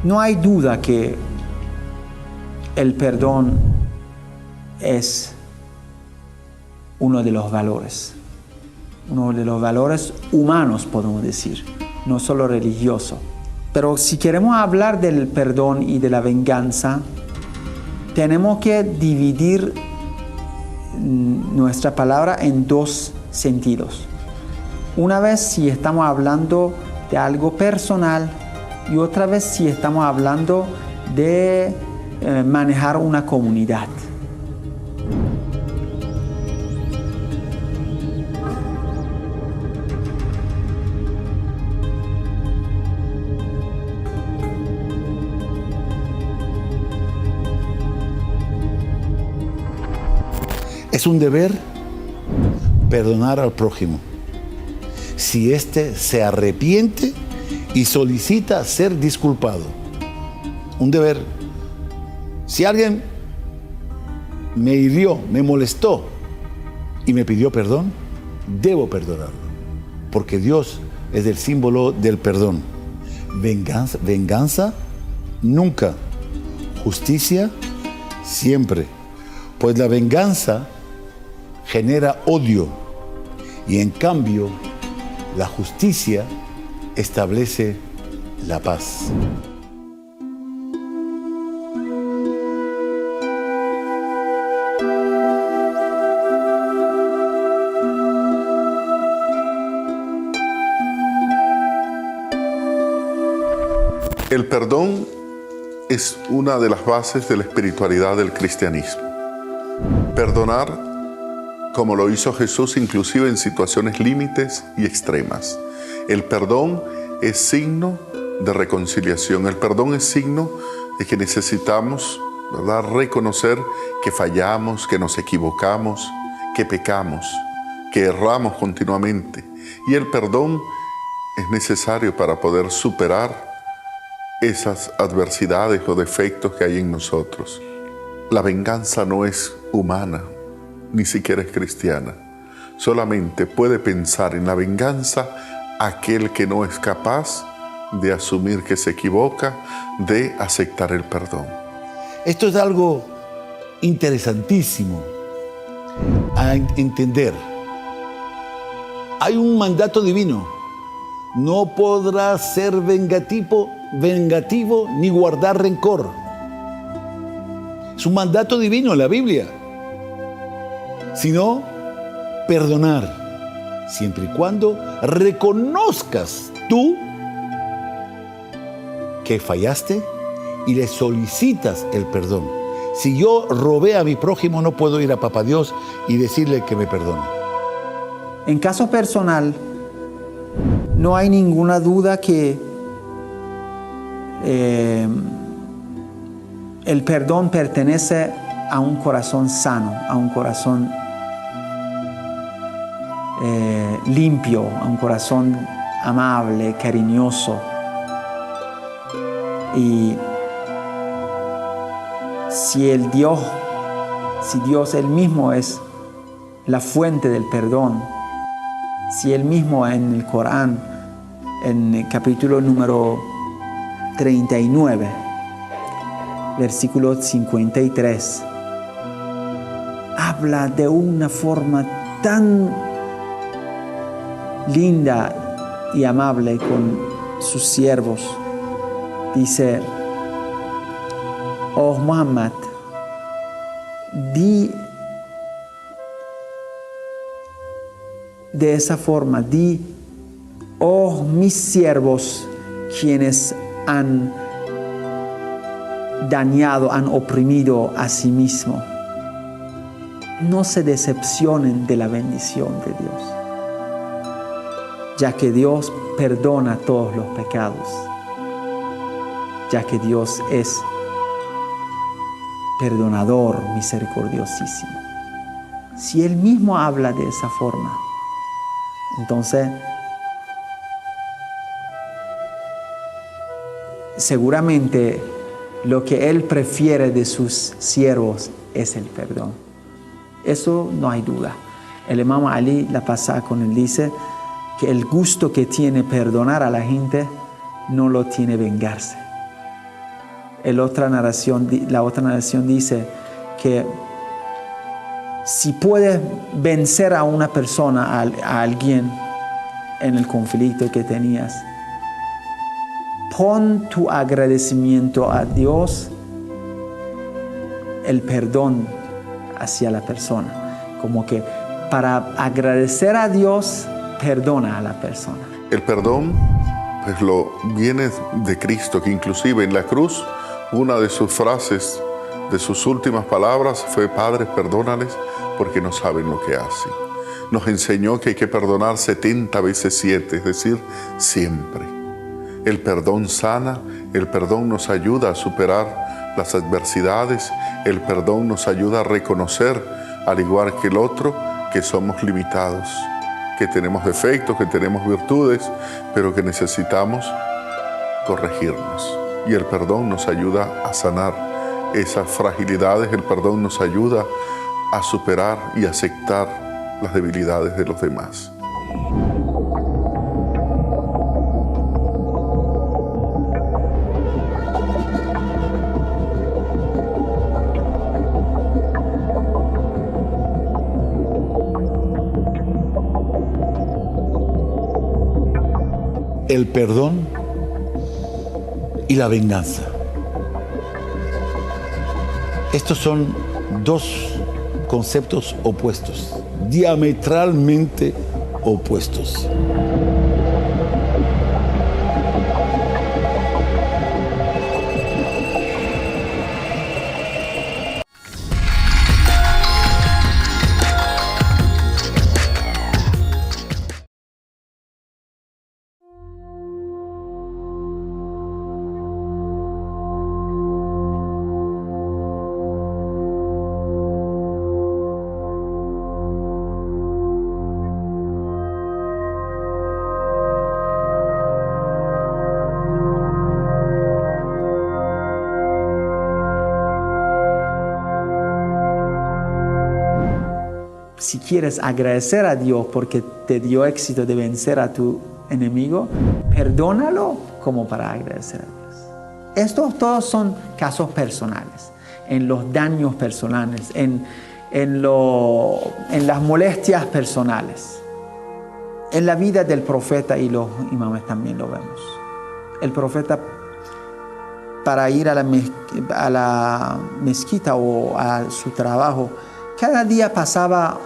No hay duda que el perdón es uno de los valores humanos, podemos decir, no solo religioso. Pero si queremos hablar del perdón y de la venganza, tenemos que dividir nuestra palabra en dos sentidos. Una vez si estamos hablando de algo personal y otra vez si estamos hablando de manejar una comunidad. Es un deber perdonar al prójimo si éste se arrepiente y solicita ser disculpado. Un deber. Si alguien me hirió, me molestó y me pidió perdón, debo perdonarlo, porque Dios es el símbolo del perdón. Venganza, nunca. Justicia, siempre. Pues la venganza genera odio y en cambio la justicia establece la paz. El perdón es una de las bases de la espiritualidad del cristianismo. Perdonar, como lo hizo Jesús, inclusive en situaciones límites y extremas. El perdón es signo de reconciliación. El perdón es signo de que necesitamos, ¿verdad?, reconocer que fallamos, que nos equivocamos, que pecamos, que erramos continuamente. Y el perdón es necesario para poder superar esas adversidades o defectos que hay en nosotros. La venganza no es humana, ni siquiera es cristiana. Solamente puede pensar en la venganza aquel que no es capaz de asumir que se equivoca, de aceptar el perdón. Esto es algo interesantísimo a entender. Hay un mandato divino. No podrás ser vengativo ni guardar rencor. Es un mandato divino en la Biblia. Sino perdonar, siempre y cuando reconozcas tú que fallaste y le solicitas el perdón. Si yo robé a mi prójimo, no puedo ir a Papá Dios y decirle que me perdone. En caso personal, no hay ninguna duda que el perdón pertenece a un corazón sano, a un corazón limpio, a un corazón amable, cariñoso. Y si Dios Él mismo es la fuente del perdón, si Él mismo en el Corán, en el capítulo número 39, versículo 53, habla de una forma tan linda y amable con sus siervos. Dice: oh Muhammad, di de esa forma, di: oh mis siervos, quienes han dañado, han oprimido a sí mismos, no se decepcionen de la bendición de Dios, ya que Dios perdona todos los pecados, ya que Dios es perdonador, misericordiosísimo. Si Él mismo habla de esa forma, entonces seguramente lo que Él prefiere de sus siervos es el perdón. Eso no hay duda. El Imam Ali, la pasada con él, dice que el gusto que tiene perdonar a la gente no lo tiene vengarse. la otra narración dice que si puedes vencer a una persona, a alguien en el conflicto que tenías, pon tu agradecimiento a Dios, el perdón hacia la persona. Como que para agradecer a Dios, perdona a la persona. El perdón pues viene de Cristo, que inclusive en la cruz, una de sus frases, de sus últimas palabras fue: Padre, perdónales porque no saben lo que hacen. Nos enseñó que hay que perdonar 70 veces 7, es decir, siempre. El perdón sana, el perdón nos ayuda a superar las adversidades, el perdón nos ayuda a reconocer, al igual que el otro, que somos limitados, que tenemos defectos, que tenemos virtudes, pero que necesitamos corregirnos. Y el perdón nos ayuda a sanar esas fragilidades, el perdón nos ayuda a superar y aceptar las debilidades de los demás. El perdón y la venganza. Estos son dos conceptos opuestos, diametralmente opuestos. Si quieres agradecer a Dios porque te dio éxito de vencer a tu enemigo, perdónalo como para agradecer a Dios. Estos todos son casos personales, en los daños personales, en las molestias personales. En la vida del profeta y los imames también lo vemos. El profeta, para ir a la mezquita o a su trabajo, cada día pasaba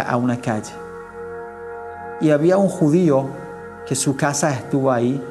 a una calle. Y había un judío que su casa estuvo ahí.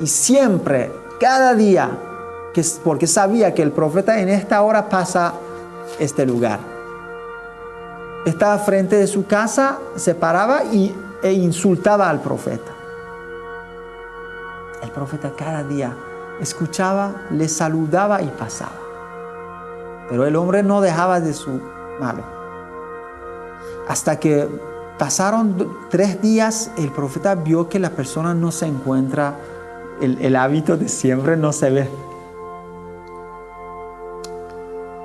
Y siempre, cada día, porque sabía que el profeta en esta hora pasa este lugar. Estaba frente de su casa, se paraba e insultaba al profeta. El profeta cada día escuchaba, le saludaba y pasaba. Pero el hombre no dejaba de su malo. Hasta que pasaron 3 días, el profeta vio que la persona no se encuentra, el hábito de siempre no se ve.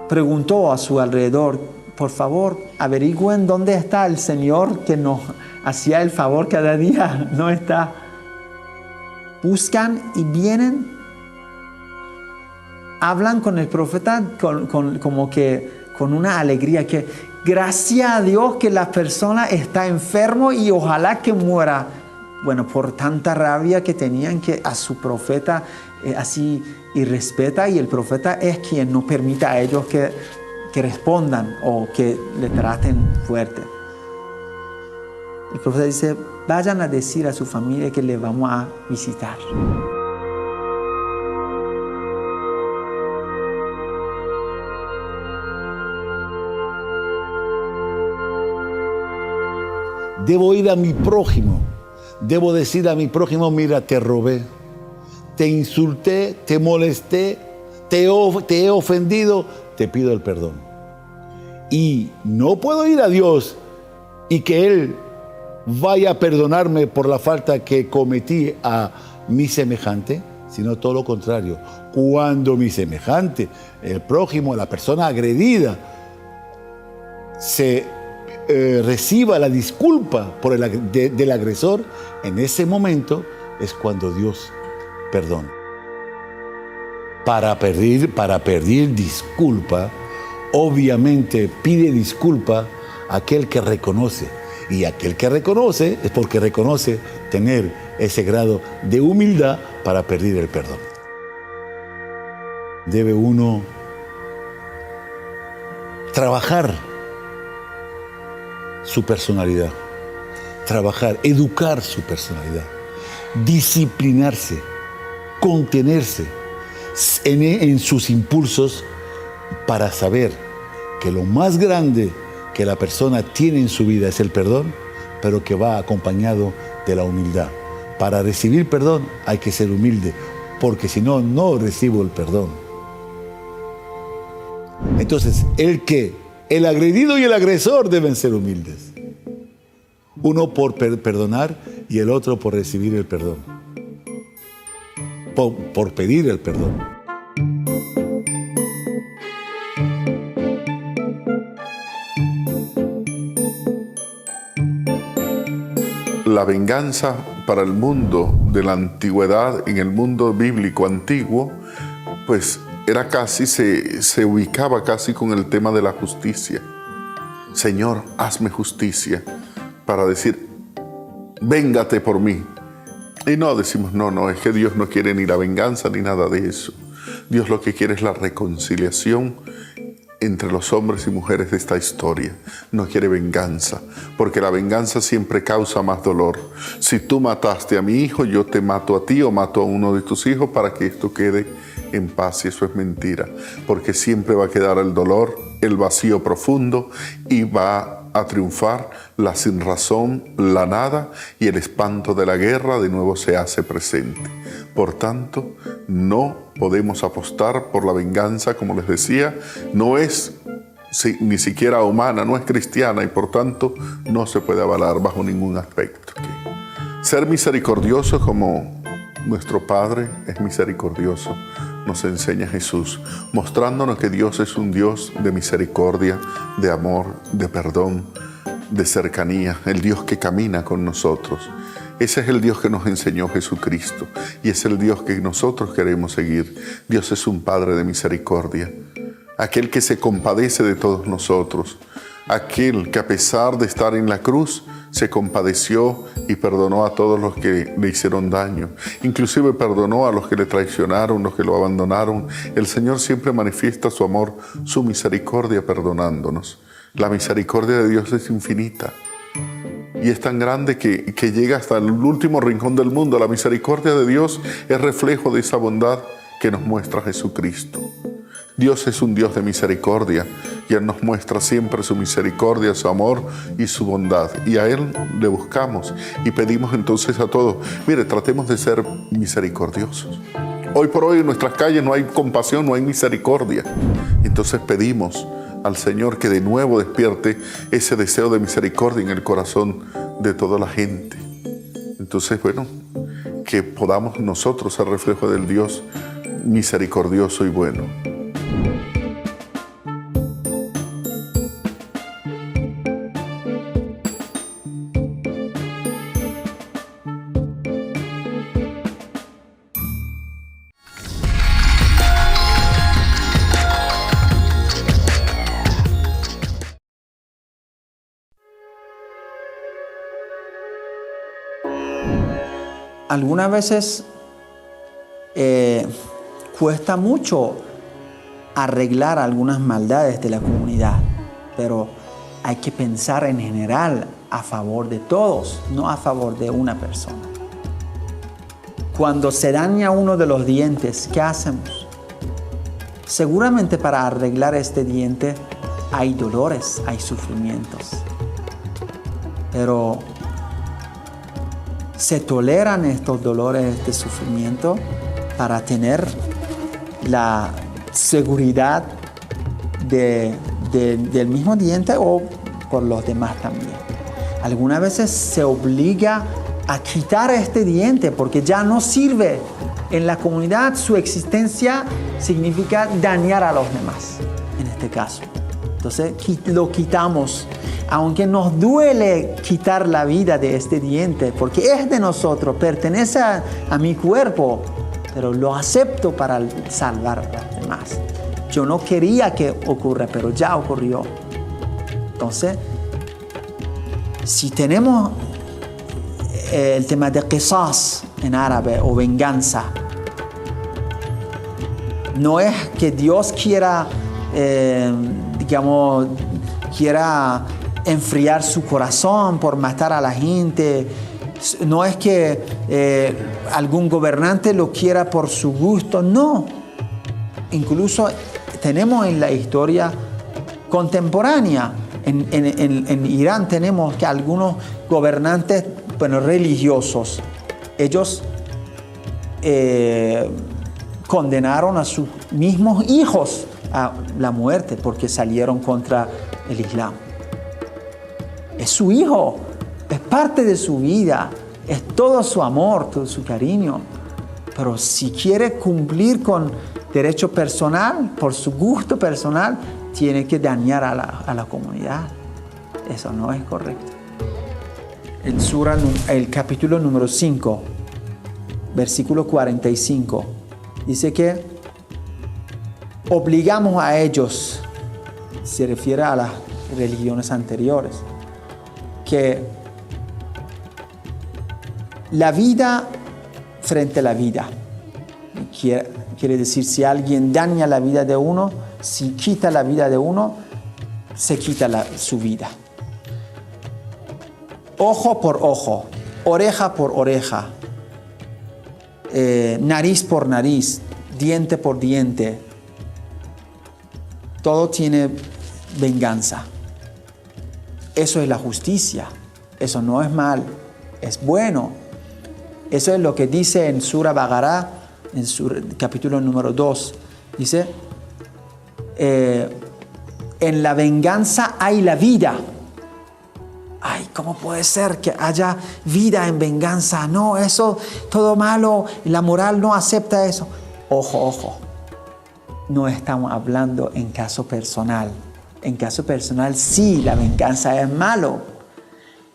Preguntó a su alrededor: por favor, averigüen dónde está el Señor que nos hacía el favor cada día. No está. Buscan y vienen. Hablan con el profeta como que con una alegría, que gracias a Dios que la persona está enfermo y ojalá que muera. Bueno, por tanta rabia que tenían que a su profeta así irrespeta, y el profeta es quien no permite a ellos que respondan o que le traten fuerte. El profeta dice: vayan a decir a su familia que le vamos a visitar. Debo ir a mi prójimo. Debo decir a mi prójimo: mira, te robé, te insulté, te molesté, te he ofendido, te pido el perdón. Y no puedo ir a Dios y que Él vaya a perdonarme por la falta que cometí a mi semejante, sino todo lo contrario. Cuando mi semejante, el prójimo, la persona agredida, reciba la disculpa del agresor, en ese momento es cuando Dios perdona. para pedir disculpa, obviamente pide disculpa a aquel que reconoce. Y aquel que reconoce es porque reconoce tener ese grado de humildad para pedir el perdón. Debe uno trabajar su personalidad, educar su personalidad, disciplinarse, contenerse en sus impulsos para saber que lo más grande que la persona tiene en su vida es el perdón, pero que va acompañado de la humildad. Para recibir perdón hay que ser humilde, porque si no, no recibo el perdón. Entonces, el agredido y el agresor deben ser humildes. Uno por perdonar y el otro por recibir el perdón. Por pedir el perdón. La venganza para el mundo de la antigüedad, en el mundo bíblico antiguo, pues era casi, se ubicaba casi con el tema de la justicia. Señor, hazme justicia, para decir, véngate por mí. Y no decimos, no, es que Dios no quiere ni la venganza ni nada de eso. Dios lo que quiere es la reconciliación entre los hombres y mujeres de esta historia. No quiere venganza, porque la venganza siempre causa más dolor. Si tú mataste a mi hijo, yo te mato a ti o mato a uno de tus hijos para que esto quede en paz, y eso es mentira, porque siempre va a quedar el dolor, el vacío profundo, y va a triunfar la sinrazón, la nada, y el espanto de la guerra de nuevo se hace presente. Por tanto, no podemos apostar por la venganza, como les decía, no es ni siquiera humana, no es cristiana, y por tanto no se puede avalar bajo ningún aspecto. Ser misericordioso como nuestro Padre es misericordioso, nos enseña Jesús, mostrándonos que Dios es un Dios de misericordia, de amor, de perdón, de cercanía, el Dios que camina con nosotros. Ese es el Dios que nos enseñó Jesucristo y es el Dios que nosotros queremos seguir. Dios es un Padre de misericordia, aquel que se compadece de todos nosotros, aquel que a pesar de estar en la cruz se compadeció y perdonó a todos los que le hicieron daño. Inclusive perdonó a los que le traicionaron, los que lo abandonaron. El Señor siempre manifiesta su amor, su misericordia perdonándonos. La misericordia de Dios es infinita y es tan grande que llega hasta el último rincón del mundo. La misericordia de Dios es reflejo de esa bondad que nos muestra Jesucristo. Dios es un Dios de misericordia y Él nos muestra siempre su misericordia, su amor y su bondad. Y a Él le buscamos y pedimos entonces a todos, mire, tratemos de ser misericordiosos. Hoy por hoy en nuestras calles no hay compasión, no hay misericordia. Entonces pedimos al Señor que de nuevo despierte ese deseo de misericordia en el corazón de toda la gente. Entonces, bueno, que podamos nosotros ser reflejo del Dios misericordioso y bueno. Algunas veces cuesta mucho arreglar algunas maldades de la comunidad, pero hay que pensar en general a favor de todos, no a favor de una persona. Cuando se daña uno de los dientes, ¿qué hacemos? Seguramente para arreglar este diente hay dolores, hay sufrimientos, pero se toleran estos dolores, este sufrimiento, para tener la seguridad del mismo diente o por los demás también. Algunas veces se obliga a quitar este diente porque ya no sirve. En la comunidad su existencia significa dañar a los demás, en este caso. Entonces lo quitamos. Aunque nos duele quitar la vida de este diente, porque es de nosotros, pertenece a mi cuerpo, pero lo acepto para salvar a los demás. Yo no quería que ocurra, pero ya ocurrió. Entonces, si tenemos el tema de qisas en árabe o venganza, no es que Dios quiera, quiera enfriar su corazón por matar a la gente. No es que algún gobernante lo quiera por su gusto, no. Incluso tenemos en la historia contemporánea, en Irán tenemos que algunos gobernantes religiosos, ellos condenaron a sus mismos hijos a la muerte porque salieron contra el Islam. Es su hijo, es parte de su vida, es todo su amor, todo su cariño. Pero si quiere cumplir con derecho personal, por su gusto personal, tiene que dañar a la comunidad. Eso no es correcto. En Sura, el capítulo número 5, versículo 45, dice que obligamos a ellos, se refiere a las religiones anteriores, que la vida frente a la vida. Quiere decir, si alguien daña la vida de uno, si quita la vida de uno, se quita su vida. Ojo por ojo, oreja por oreja, nariz por nariz, diente por diente. Todo tiene venganza. Eso es la justicia. Eso no es mal, es bueno. Eso es lo que dice en Sura Bagará, en su capítulo número 2. Dice, en la venganza hay la vida. Ay, ¿cómo puede ser que haya vida en venganza? No, eso, todo malo, la moral no acepta eso. Ojo, ojo. No estamos hablando en caso personal. En caso personal, sí, la venganza es malo.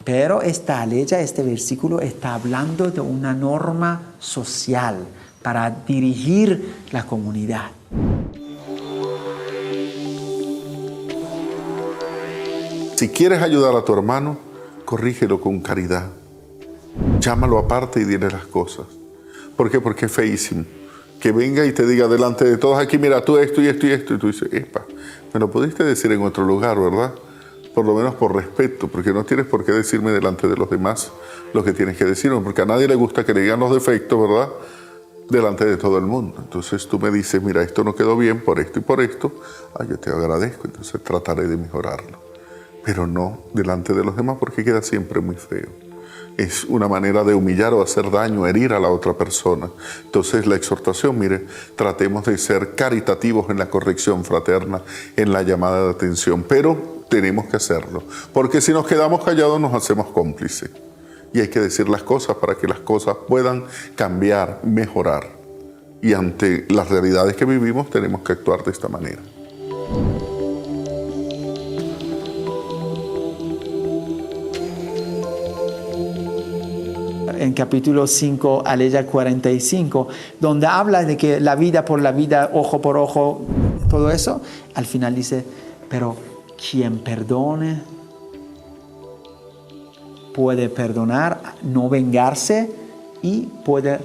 Pero esta ley, este versículo, está hablando de una norma social para dirigir la comunidad. Si quieres ayudar a tu hermano, corrígelo con caridad. Llámalo aparte y dile las cosas. ¿Por qué? Porque es feísimo. Que venga y te diga delante de todos aquí, mira, tú esto y esto y esto. Y tú dices, epa, me lo pudiste decir en otro lugar, ¿verdad? Por lo menos por respeto, porque no tienes por qué decirme delante de los demás lo que tienes que decirme, porque a nadie le gusta que le digan los defectos, ¿verdad? Delante de todo el mundo. Entonces tú me dices, mira, esto no quedó bien por esto y por esto. Yo te agradezco, entonces trataré de mejorarlo. Pero no delante de los demás, porque queda siempre muy feo. Es una manera de humillar o hacer daño, herir a la otra persona. Entonces la exhortación, mire, tratemos de ser caritativos en la corrección fraterna, en la llamada de atención, pero tenemos que hacerlo, porque si nos quedamos callados nos hacemos cómplices. Y hay que decir las cosas para que las cosas puedan cambiar, mejorar. Y ante las realidades que vivimos tenemos que actuar de esta manera. En capítulo 5, aleya 45, donde habla de que la vida por la vida, ojo por ojo, todo eso, al final dice, pero quien perdone puede perdonar, no vengarse, y puede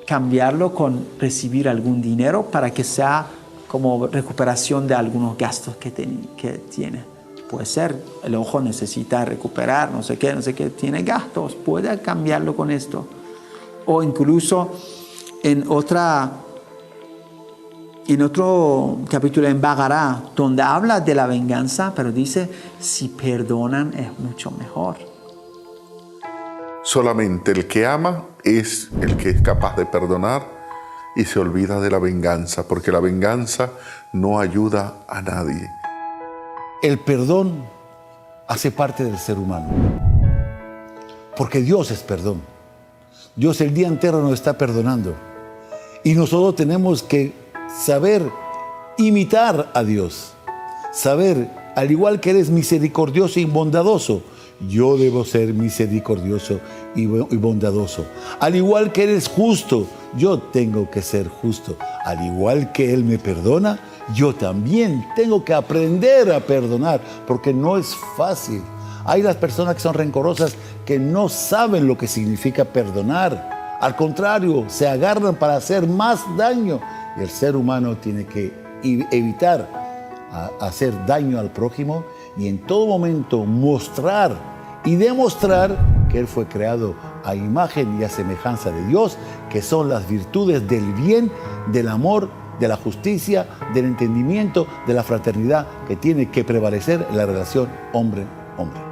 cambiarlo con recibir algún dinero para que sea como recuperación de algunos gastos que tiene. Puede ser, el ojo necesita recuperar, no sé qué, tiene gastos, puede cambiarlo con esto. O incluso en otro capítulo en Bagará, donde habla de la venganza, pero dice, si perdonan es mucho mejor. Solamente el que ama es el que es capaz de perdonar y se olvida de la venganza, porque la venganza no ayuda a nadie. El perdón hace parte del ser humano, porque Dios es perdón. Dios el día entero nos está perdonando y nosotros tenemos que saber imitar a Dios, saber, al igual que Él es misericordioso y bondadoso, yo debo ser misericordioso y bondadoso. Al igual que Él es justo, yo tengo que ser justo. Al igual que Él me perdona, yo también tengo que aprender a perdonar, porque no es fácil. Hay las personas que son rencorosas que no saben lo que significa perdonar. Al contrario, se agarran para hacer más daño. Y el ser humano tiene que evitar hacer daño al prójimo y en todo momento mostrar y demostrar que Él fue creado a imagen y a semejanza de Dios, que son las virtudes del bien, del amor, de la justicia, del entendimiento, de la fraternidad, que tiene que prevalecer en la relación hombre-hombre.